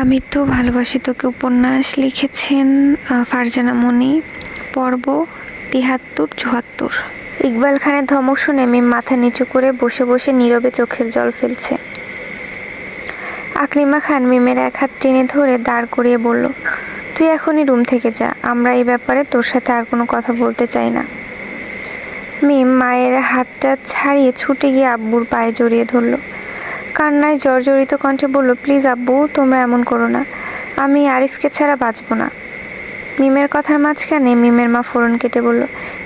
আমি তো ভালোবাসি তোকে উপন্যাস লিখেছেন ফারজানা মনি। পর্ব ৭৩-৭৪। ইকবাল খানের ধমক শুনে মিম মাথা নিচু করে বসে বসে নীরবে চোখের জল ফেলছে। আকলিমা খান মিমের এক হাত টেনে ধরে দাঁড় করিয়ে বলল, তুই এখনই রুম থেকে যা, আমরা এই ব্যাপারে তোর সাথে আর কোনো কথা বলতে চাই না। মিম মায়ের হাতটা ছাড়িয়ে ছুটে গিয়ে আব্বুর পায়ে জড়িয়ে ধরল। কান্নায় জর্জরিত কণ্ঠে বলল, প্লিজ আব্বু, তোমরা এমন করো না, আমি আরিফকে ছাড়া বাঁচব না। মিমের কথার মাঝখানে মিমের মা ফোড়ন কেটে বলল,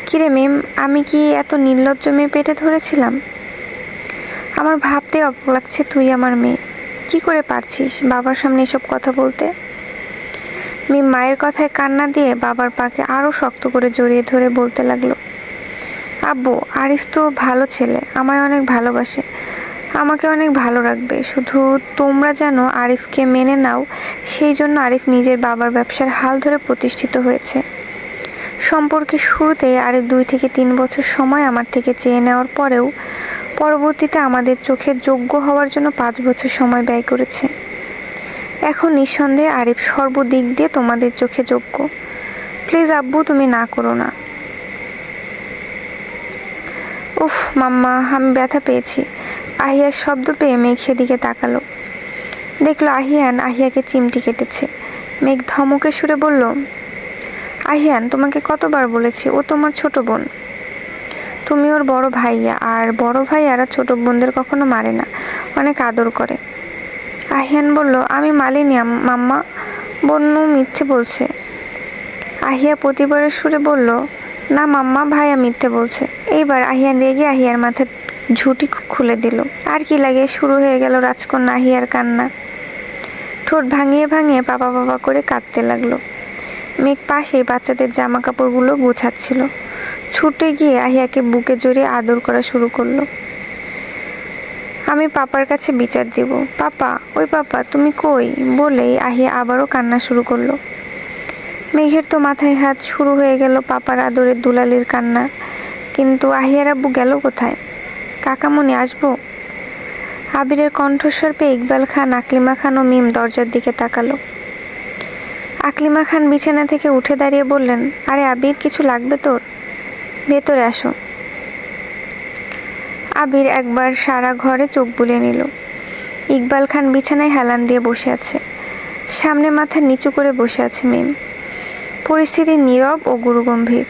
কিরে মিম, আমি কি এত নির্লজ্জ মেয়ে পেটে ধরেছিলাম? আমার ভাবতে অবাক লাগছে, তুই আমার মেয়ে, কি করে পারছিস বাবার সামনে এসব কথা বলতে? মিম মায়ের কথায় কান্না দিয়ে বাবার পাকে আরও শক্ত করে জড়িয়ে ধরে বলতে লাগলো, আব্বু, আরিফ তো ভালো ছেলে, আমায় অনেক ভালোবাসে, আমাকে অনেক ভালো রাখবে, শুধু তোমরা যেন আরিফকে মেনে নাও, সেই জন্য আরিফ নিজের বাবার ব্যবসার হাল ধরে প্রতিষ্ঠিত হয়েছে। সম্পর্কের শুরুতেই আরিফ 2 থেকে 3 বছর সময় আমার থেকে চেয়ে নেওয়ার পরেও পরবর্তীতে আমাদের চোখে যোগ্য হওয়ার জন্য 5 বছর সময় ব্যয় করেছে। এখন নিঃসন্দেহে আরিফ সর্বদিক দিয়ে তোমাদের চোখে যোগ্য। প্লিজ আব্বু, তুমি না করো না। উফ মাম্মা, আমি ব্যথা পেয়েছি। আহিয়ার শব্দ পেয়ে মেঘ সেদিকে তাকালো, দেখলো আহিয়ান আহিয়াকে চিমটি কেটেছে। মেঘ ধমকে সুরে বলল, আহিয়ান, তোমাকে কতবার বলেছি ও তোমার ছোট বোন, তুমি ওর বড় ভাইয়া, আর বড় ভাইয়ারা ছোট বোনদের কখনো মারে না, অনেক আদর করে। আহিয়ান বলল, আমি মালিনি মাম্মা, বন্যু মিথ্যে বলছে। আহিয়া প্রতিবারের সুরে বলল, না মাম্মা, ভাইয়া মিথ্যে বলছে। এইবার আহিয়ান রেগে আহিয়ার মাথার ঝুঁটি খুলে দিল। আর কি লাগে, শুরু হয়ে গেল রাজকন্যা আহিয়ার কান্না। ঠোঁট ভাঙিয়ে ভাঙিয়ে পাপা পাপা করে কাঁদতে লাগলো। মেঘ পাশেই বাচ্চাদের জামা কাপড়গুলো গোছাচ্ছিল, ছুটে গিয়ে আহিয়াকে বুকে জড়িয়ে আদর করা শুরু করলো। আমি পাপার কাছে বিচার দিব, পাপা, ওই পাপা তুমি কই, বলেই আহিয়া আবারও কান্না শুরু করলো। মেঘের তো মাথায় হাত, শুরু হয়ে গেল পাপার আদরের দুলালির কান্না। কিন্তু আহিয়ার আব্বু গেল কোথায়? কাকামণি আসবো? আবিরের কণ্ঠস্বর পেয়ে ইকবাল খান, আকলিমা খান ও মিম দরজার দিকে তাকালো। আকলিমা খান বিছানা থেকে উঠে দাঁড়িয়ে বললেন, আরে আবির, কিছু লাগবে তোর? ভেতরে আসো। আবির একবার সারা ঘরে চোখ বুলিয়ে নিল। ইকবাল খান বিছানায় হেলান দিয়ে বসে আছে, সামনে মাথা নিচু করে বসে আছে মিম। পরিস্থিতি নীরব ও গুরুগম্ভীর।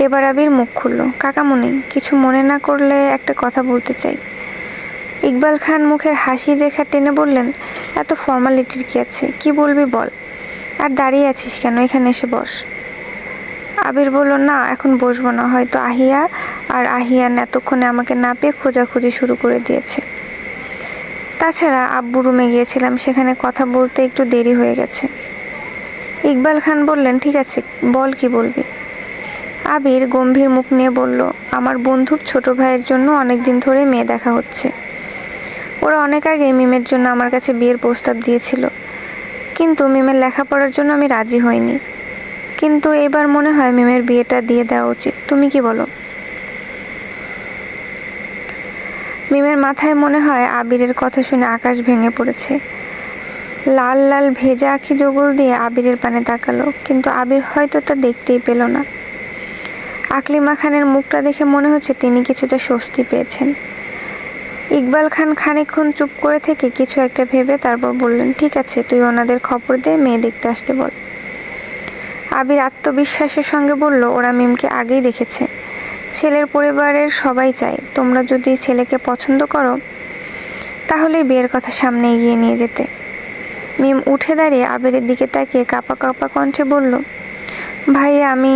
এবার আবির মুখ খুলল, কাকামণি, কিছু মনে না করলে একটা কথা বলতে চাই। ইকবাল খান মুখের হাসির রেখা টেনে বললেন, এত ফর্মালিটির কি আছে, কি বলবি বল, আর দাঁড়িয়ে আছিস কেন, এখানে এসে বস। আবির বলল, না এখন বসবো না, হয়তো আহিয়া আর আহিয়ান এতক্ষণে আমাকে না পেয়ে খোঁজাখুঁজি শুরু করে দিয়েছে। তাছাড়া আব্বু রুমে গিয়েছিলাম, সেখানে কথা বলতে একটু দেরি হয়ে গেছে। ইকবাল খান বললেন, ঠিক আছে, বল কি বলবি। আবির গম্ভীর মুখ নিয়ে বলল, আমার বন্ধুর ছোট ভাইয়ের জন্য অনেক দিন ধরে মেয়ে দেখা হচ্ছে। ওরা অনেক আগে মিমের জন্য আমার কাছে বিয়ের প্রস্তাব দিয়েছিল, কিন্তু মিমের লেখাপড়ার জন্য আমি রাজি হইনি। কিন্তু এবার মনে হয় মিমের বিয়েটা দিয়ে দেওয়া উচিত, তুমি কি বলো? মিমের মাথায় মনে হয় আবিরের কথা শুনে আকাশ ভেঙে পড়েছে। লাল লাল ভেজা আঁখি জগল দিয়ে আবিরের পানে তাকালো, কিন্তু আবির হয়তো তা দেখতেই পেল না। আকলিমা খানের মুখটা দেখে মনে হচ্ছে তিনি কিছুটা স্বস্তি পেয়েছেন। ইকবাল খান খানিকক্ষণ চুপ করে থেকে কিছু একটা ভেবে তারপর বললেন, ঠিক আছে, তুই ওনাদের খবর দে, মেয়ে দেখতে আসতে বল। আবির আত্মবিশ্বাসের সঙ্গে বলল, ওরা মিমকে আগেই দেখেছে, ছেলের পরিবারের সবাই চায়, তোমরা যদি ছেলেকে পছন্দ করো তাহলে বিয়ের কথা সামনে এগিয়ে নিয়ে যেতে। মিম উঠে দাঁড়িয়ে আবিরের দিকে তাকিয়ে কাঁপা কাঁপা কণ্ঠে বলল, ভাইয়া আমি।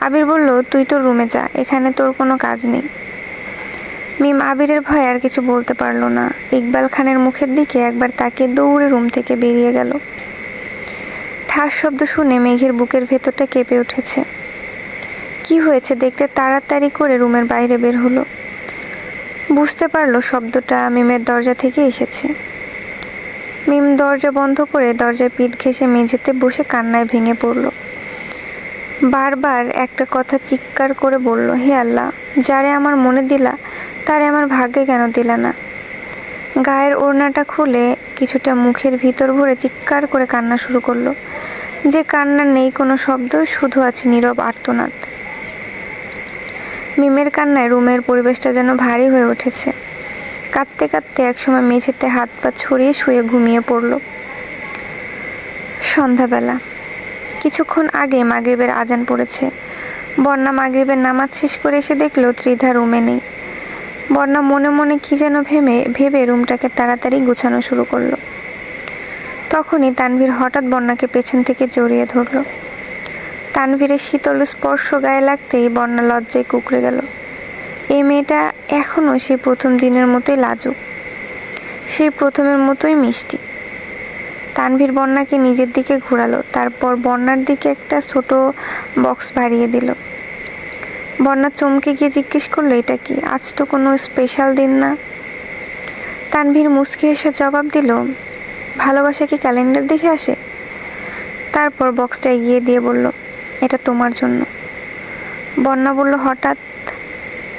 আবির বলল, তুই তোর রুমে যা, এখানে তোর কোনো কাজ নেই। মিম আবিরের ভয়ে আর কিছু বলতে পারল না। ইকবাল খানের মুখের দিকে একবার তাকিয়ে দৌড়ে রুম থেকে বেরিয়ে গেল। ঠাস শব্দ শুনে মেঘের বুকের ভেতরটা কেঁপে উঠেছে। কি হয়েছে দেখতে তাড়াতাড়ি করে রুমের বাইরে বের হলো। বুঝতে পারলো শব্দটা মিমের দরজা থেকে এসেছে। মিম দরজা বন্ধ করে দরজায় পিঠ ঘেঁষে মেঝেতে বসে কান্নায় ভেঙে পড়ল। বারবার একটা কথা চিৎকার করে বলল, হে আল্লাহ, যারে আমার মনে দিলা তারে আমার ভাগ্যে কেন দিলা না? গায়ের ওড়নাটা খুলে কিছুটা মুখের ভিতর ভরে চিৎকার করে কান্না শুরু করলো। যে কান্নার নেই কোনো শব্দ, শুধু আছে নীরব আর্তনাদ। মিমের কান্নায় রুমের পরিবেশটা যেন ভারী হয়ে উঠেছে। কাঁদতে কাঁদতে একসময় মেঝেতে হাত পা ছড়িয়ে শুয়ে ঘুমিয়ে পড়ল। সন্ধ্যাবেলা কিছুক্ষণ আগে মাগরিবের আজান পড়েছে। বন্যা মাগরিবের নামাজ শেষ করে এসে দেখলো ত্রিধা রুমে নেই। বন্যা মনে মনে কি যেন ভেবে রুমটাকে তাড়াতাড়ি গুছানো শুরু করলো। তখনই তানভীর হঠাৎ বন্যাকে পেছন থেকে জড়িয়ে ধরল। তানভীরের শীতল স্পর্শ গায়ে লাগতেই বন্যা লজ্জায় কুঁকড়ে গেল। এই মেয়েটা এখনও সেই প্রথম দিনের মতোই লাজুক, সেই প্রথমের মতোই মিষ্টি। তানভীর বন্যাকে নিজের দিকে ঘোরালো, তারপর বন্যার দিকে একটা ছোট বক্স বাড়িয়ে দিল। বন্যা চমকে গিয়ে জিজ্ঞেস করলো, এটা কি? আজ তো কোনো স্পেশাল দিন না। তানভীর মুচকি এসে জবাব দিল, ভালোবাসা কি ক্যালেন্ডার দেখে আসে? তারপর বক্সটা এগিয়ে দিয়ে বলল, এটা তোমার জন্য। বন্যা বলল, হঠাৎ?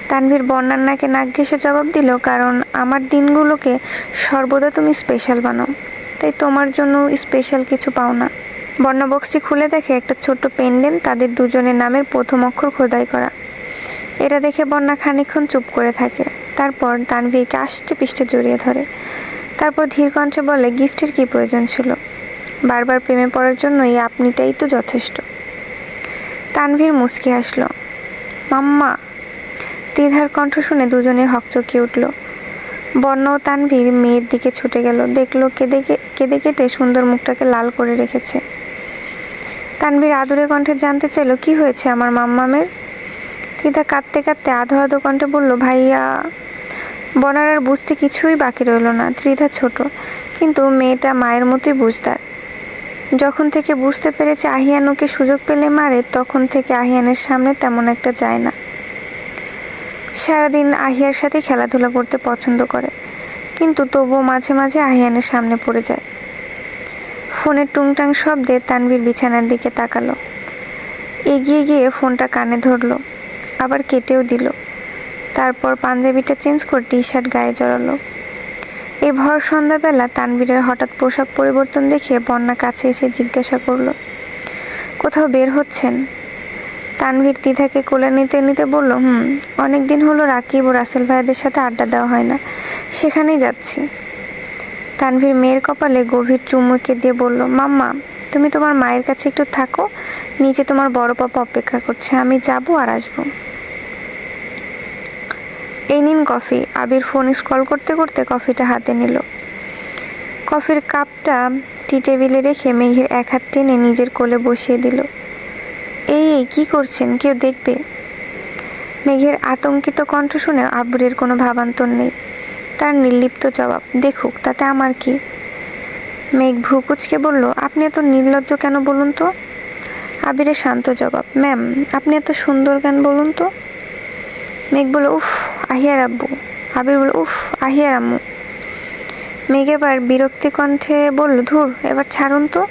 তানভীর বন্যার নাকে নাক ঘেঁষে জবাব দিল, কারণ আমার দিনগুলোকে সর্বদা তুমি স্পেশাল বানাও, তাই তোমার জন্য স্পেশাল কিছু পাও না। বন্যা বক্সটি খুলে দেখে একটা ছোট্ট পেন্ডেন্ট, তাদের দুজনের নামের প্রথম অক্ষর খোদাই করা। এটা দেখে বন্যা খানিকক্ষণ চুপ করে থাকে, তারপর তানভীরকে আষ্টে পিষ্টে জড়িয়ে ধরে। তারপর ধীর কণ্ঠে বলে, গিফটের কি প্রয়োজন ছিল? বারবার প্রেমে পড়ার জন্য এই আপনিটাই তো যথেষ্ট। তানভীর মুচকি হাসল। মাম্মা। ত্রিধার কণ্ঠ শুনে দুজনে হকচকিয়ে উঠল। বন্যা ও তানভীর মেয়ের দিকে ছুটে গেল, দেখলো কেঁদে কেটে সুন্দর মুখটাকে লাল করে রেখেছে। তানভীর আদুরে কণ্ঠে জানতে চাইল, কি হয়েছে আমার মাম্মামের? ত্রিধা কাঁদতে কাঁদতে আধো আধো কণ্ঠে বলল, ভাইয়া। বনার আর বুঝতে কিছুই বাকি রইল না। ত্রিধা ছোট, কিন্তু মেয়েটা মায়ের মতোই বুঝদার। যখন থেকে বুঝতে পেরেছে আহিয়ান ওকে সুযোগ পেলে মারে, তখন থেকে আহিয়ানের সামনে তেমন একটা যায় না। সারাদিন আহিয়ার সাথে খেলাধুলা করতে পছন্দ করে, কিন্তু তবুও মাঝে মাঝে আহিয়ানের সামনে পড়ে যায়। ফোনের টুংটাং শব্দে তানভীর বিছানার দিকে তাকালো। এগিয়ে গিয়ে ফোনটা কানে ধরলো, আবার কেটেও দিল। তারপর পাঞ্জাবিটা চেঞ্জ করে টি শার্ট গায়ে জড়ালো। এই ভর সন্ধ্যাবেলা তানভীরের হঠাৎ পোশাক পরিবর্তন দেখে বন্যা কাছে এসে জিজ্ঞাসা করলো, কোথাও বের হচ্ছেন? তানভীর ত্রিধাকে কোলে নিতে নিতে বলল, অনেক দিন হলো রাকিব ও রাসেল ভাইদের সাথে আড্ডা দেওয়া হয় না, সেখানেই যাচ্ছি। তানভীর মেয়ের কপালে গভীর চুমুকে দিয়ে বলল, মাম্মা, তুমি তোমার মায়ের কাছে একটু থাকো, নিচে তোমার বড় পাপা অপেক্ষা করছে, আমি যাবো আর আসবো। এই নিন কফি। আবির ফোন স্ক্রল করতে করতে কফিটা হাতে নিল। কফির কাপটা টি টেবিলে রেখে মেঘের এক হাত টেনে নিজের কোলে বসিয়ে দিল। এই কি করছেন? কেউ দেখবে? মেঘের আতঙ্কিত কণ্ঠ শুনে আবিরের কোনো ভাবান্তর নেই। তার নির্লিপ্ত জবাব, দেখুক, তাতে আমার কি? মেঘ ভ্রুকুচকে বলল, আপনি এত নির্লজ্জ কেন বলুন তো? আবিরের শান্ত জবাব, ম্যাম, আপনি এত সুন্দর কেন বলুন তো? মেঘ বলল, উফ আহিয়ার আব্বু। আবির বলল, উফ আহিয়ার আম্মু। মেঘ এবার বিরক্তি কণ্ঠে বলল, ধুর, এবার ছাড়ুন তো,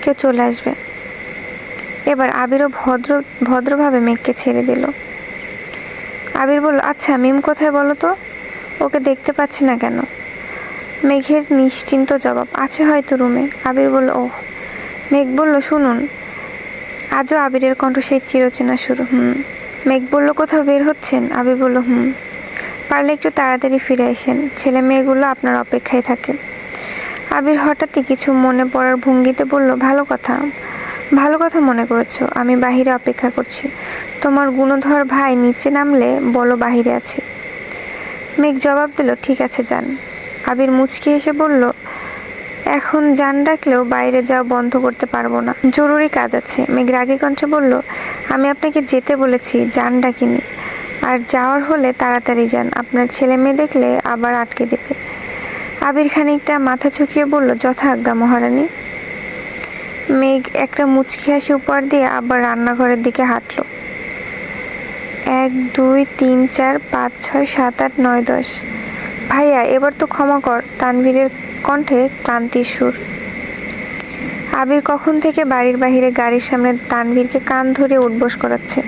কেউ চলে আসবে। এবার আবিরও ভদ্রভাবে মেঘকে ছেড়ে দিল। আবির বলল, আচ্ছা মিম কোথায় বলো তো? ওকে দেখতে পাচ্ছি না কেন? মেঘের নিশ্চিন্ত জবাব, আছে হয়তো রুমে। আবির বলল, ওহ। মেঘ বলল, শুনুন। আজও আবিরের কণ্ঠ সেই চিরচেনা সুর, মেঘ বলল, কোথাও বের হচ্ছেন? আবির বলল, পারলে একটু তাড়াতাড়ি ফিরে আসেন, ছেলে মেয়েগুলো আপনার অপেক্ষায় থাকে। আবির হঠাৎই কিছু মনে পড়ার ভঙ্গিতে বলল, ভালো কথা মনে করেছো, আমি বাহিরে অপেক্ষা করছি। তোমার গুণধর ভাই নিচে নামলে বলো বাহিরে আছি। মেঘ জবাব দিল, ঠিক আছে যান। আবির মুচকি এসে বলল, এখন যান ডাকলেও বাইরে যাওয়া বন্ধ করতে পারবো না, জরুরি কাজ আছে। মেঘ রাগী কণ্ঠে বলল, আমি আপনাকে যেতে বলেছি, যান ডাকিনি। আর যাওয়ার হলে তাড়াতাড়ি যান, আপনার ছেলে মেয়ে দেখলে আবার আটকে দেবে। আবির খানিকটা মাথা ঝুঁকিয়ে বলল, যথা আজ্ঞা মহারানী। মেঘ একটা মুচকি হাসি উপহার দিয়ে আবার রান্নাঘরের দিকে হাঁটল। 1 2 3 4 5 6 7 8 9 10। ভাইয়া, এবার তো ক্ষমা কর। তানভীরের কণ্ঠে ক্লান্তির সুর। আবির কখন থেকে বাড়ির বাহিরে গাড়ির সামনে তানভীরকে কান ধরে উঠবোস করাচ্ছে।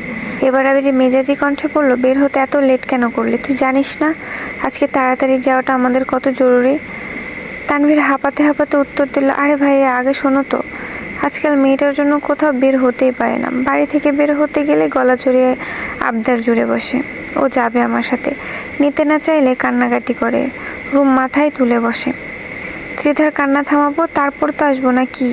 এবার আবির মেজাজি কণ্ঠে বলল, বের হতে এত লেট কেন করলি? তুই জানিস না আজকে তাড়াতাড়ি যাওয়াটা আমাদের কত জরুরি? তানভীর হাঁপাতে হাঁপাতে উত্তর দিল, আরে ভাইয়া আগে শোনো তো, আজকাল মেয়েটার জন্য কোথাও বের হতেই পারে না। বাড়ি থেকে বের হতে গেলে গলা জড়িয়ে আবদার জুড়ে বসে, ও যাবে আমার সাথে, নিতে না চাইলে কান্নাকাটি করে, রুম মাথায় তুলে বসে। ত্রিধার কান্না থামাবো তারপর তো আসবো না কি?